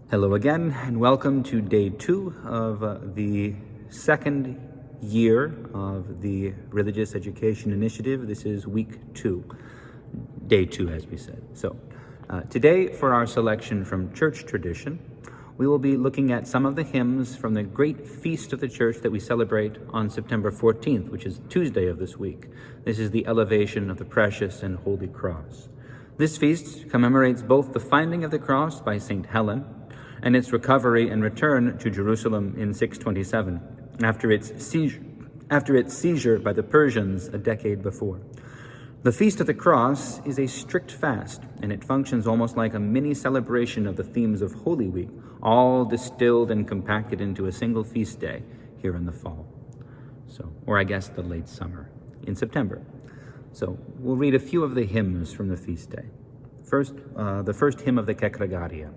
Hello again, and welcome to day 2 of the second year of the Religious Education Initiative. This is week 2, day 2 as we said. So today, for our selection from church tradition, we will be looking at some of the hymns from the great feast of the church that we celebrate on September 14th, which is Tuesday of this week. This is the elevation of the precious and holy cross. This feast commemorates both the finding of the cross by St. Helen and its recovery and return to Jerusalem in 627, after its seizure by the Persians a decade before. The Feast of the Cross is a strict fast, and it functions almost like a mini celebration of the themes of Holy Week, all distilled and compacted into a single feast day here in the fall. Or I guess the late summer, in September. So we'll read a few of the hymns from the feast day. First, the first hymn of the Kekregaria.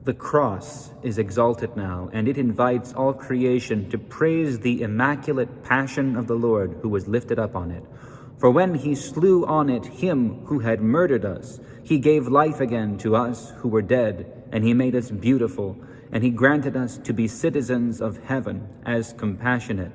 The cross is exalted now, and it invites all creation to praise the immaculate passion of the Lord who was lifted up on it. For when he slew on it him who had murdered us, he gave life again to us who were dead, and he made us beautiful, and he granted us to be citizens of heaven as compassionate,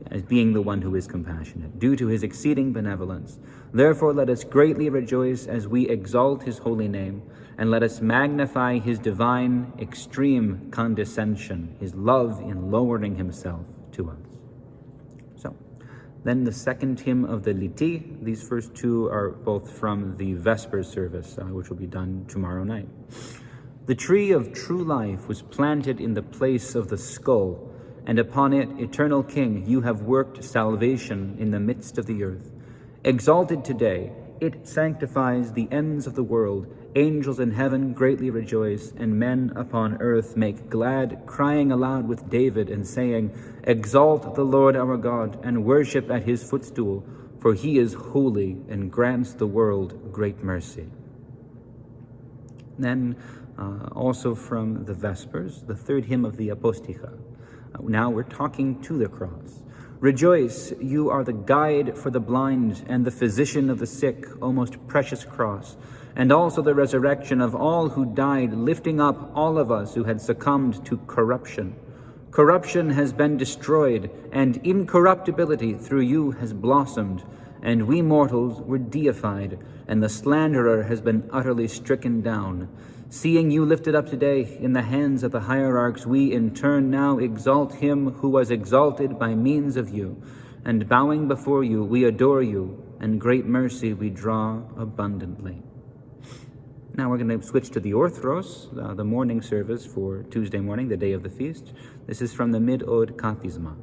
as being the one who is compassionate, due to his exceeding benevolence. Therefore let us greatly rejoice as we exalt his holy name, and let us magnify his divine extreme condescension, his love in lowering himself to us. So, then the second hymn of the Liti. These first two are both from the Vespers service, which will be done tomorrow night. The tree of true life was planted in the place of the skull, and upon it, eternal King, you have worked salvation in the midst of the earth. Exalted today, it sanctifies the ends of the world. Angels in heaven greatly rejoice, and men upon earth make glad, crying aloud with David and saying, Exalt the Lord our God, and worship at his footstool, for he is holy and grants the world great mercy. Then, also from the Vespers, the third hymn of the Aposticha. Now we're talking to the cross. Rejoice, you are the guide for the blind and the physician of the sick, O most precious cross, and also the resurrection of all who died, lifting up all of us who had succumbed to corruption. Corruption has been destroyed, and incorruptibility through you has blossomed, and we mortals were deified, and the slanderer has been utterly stricken down. Seeing you lifted up today in the hands of the hierarchs, we in turn now exalt him who was exalted by means of you, and bowing before you, we adore you, and great mercy we draw abundantly. Now we're going to switch to the Orthros, the morning service for Tuesday morning, the day of the feast. This is from the Mid-Ode Kathisma.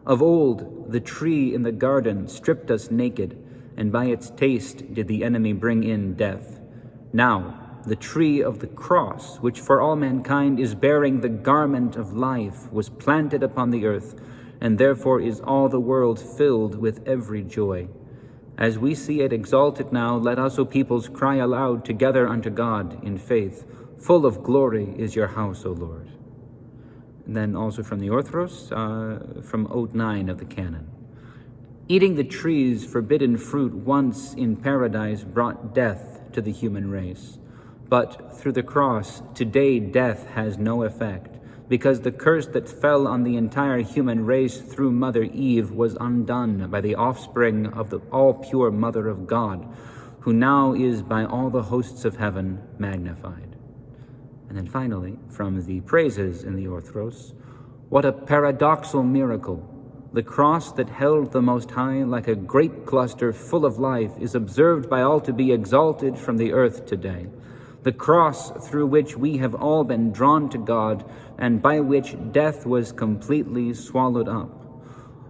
Of old, the tree in the garden stripped us naked, and by its taste did the enemy bring in death. Now, the tree of the cross, which for all mankind is bearing the garment of life, was planted upon the earth, and therefore is all the world filled with every joy. As we see it exalted now, let us, O peoples, cry aloud together unto God in faith. Full of glory is your house, O Lord. And then also from the Orthros, from Ode 9 of the Canon. Eating the tree's forbidden fruit once in paradise brought death to the human race. But through the cross, today death has no effect, because the curse that fell on the entire human race through Mother Eve was undone by the offspring of the all-pure Mother of God, who now is by all the hosts of heaven magnified. And then finally, from the praises in the Orthros, what a paradoxal miracle! The cross that held the Most High like a grape cluster full of life is observed by all to be exalted from the earth today. The cross through which we have all been drawn to God, and by which death was completely swallowed up.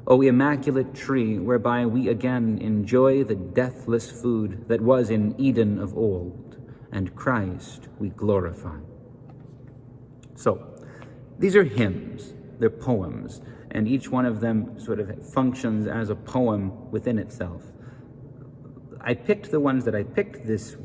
O immaculate tree, whereby we again enjoy the deathless food that was in Eden of old, and Christ we glorify. So, these are hymns, they're poems, and each one of them sort of functions as a poem within itself. I picked the ones that I picked this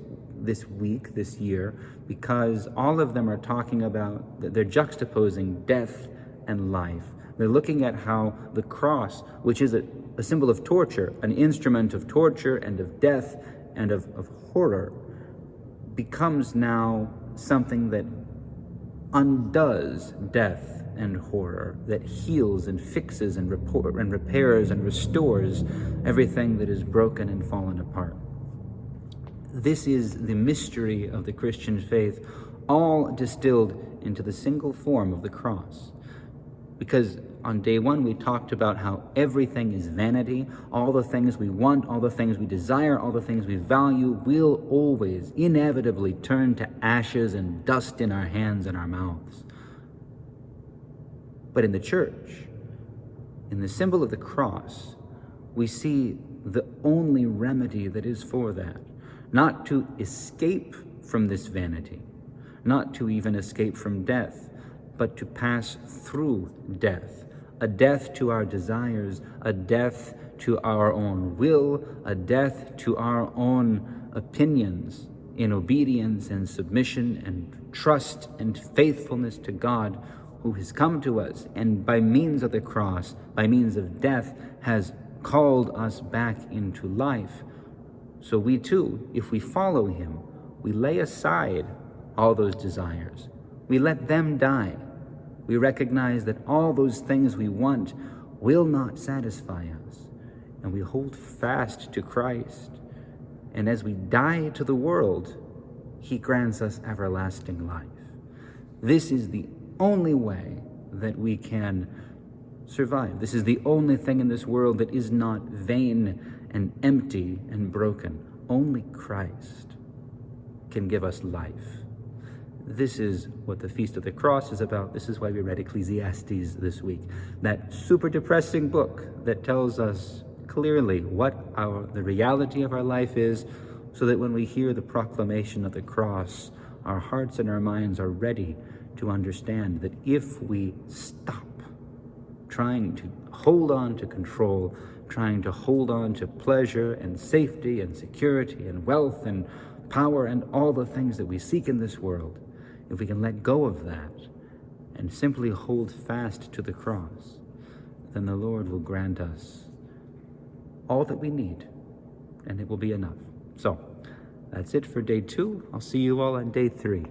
week, this year, because all of them are talking about, they're juxtaposing death and life. They're looking at how the cross, which is a symbol of torture, an instrument of torture and of death and of horror, becomes now something that undoes death and horror, that heals and fixes and repairs and restores everything that is broken and fallen apart. This is the mystery of the Christian faith, all distilled into the single form of the cross. Because on day one, we talked about how everything is vanity. All the things we want, all the things we desire, all the things we value will always, inevitably turn to ashes and dust in our hands and our mouths. But in the church, in the symbol of the cross, we see the only remedy that is for that. Not to escape from this vanity, not to even escape from death, but to pass through death. A death to our desires, a death to our own will, a death to our own opinions, in obedience and submission and trust and faithfulness to God, who has come to us and by means of the cross, by means of death, has called us back into life. So we too, if we follow him, we lay aside all those desires. We let them die. We recognize that all those things we want will not satisfy us. And we hold fast to Christ. And as we die to the world, he grants us everlasting life. This is the only way that we can survive. This is the only thing in this world that is not vain and empty and broken. Only Christ can give us life. This is what the Feast of the Cross is about. This is why we read Ecclesiastes this week. That super depressing book that tells us clearly what the reality of our life is, so that when we hear the proclamation of the cross, our hearts and our minds are ready to understand that if we stop trying to hold on to control, trying to hold on to pleasure and safety and security and wealth and power and all the things that we seek in this world, if we can let go of that and simply hold fast to the cross, then the Lord will grant us all that we need, and it will be enough. So that's it for day 2. I'll see you all on day 3.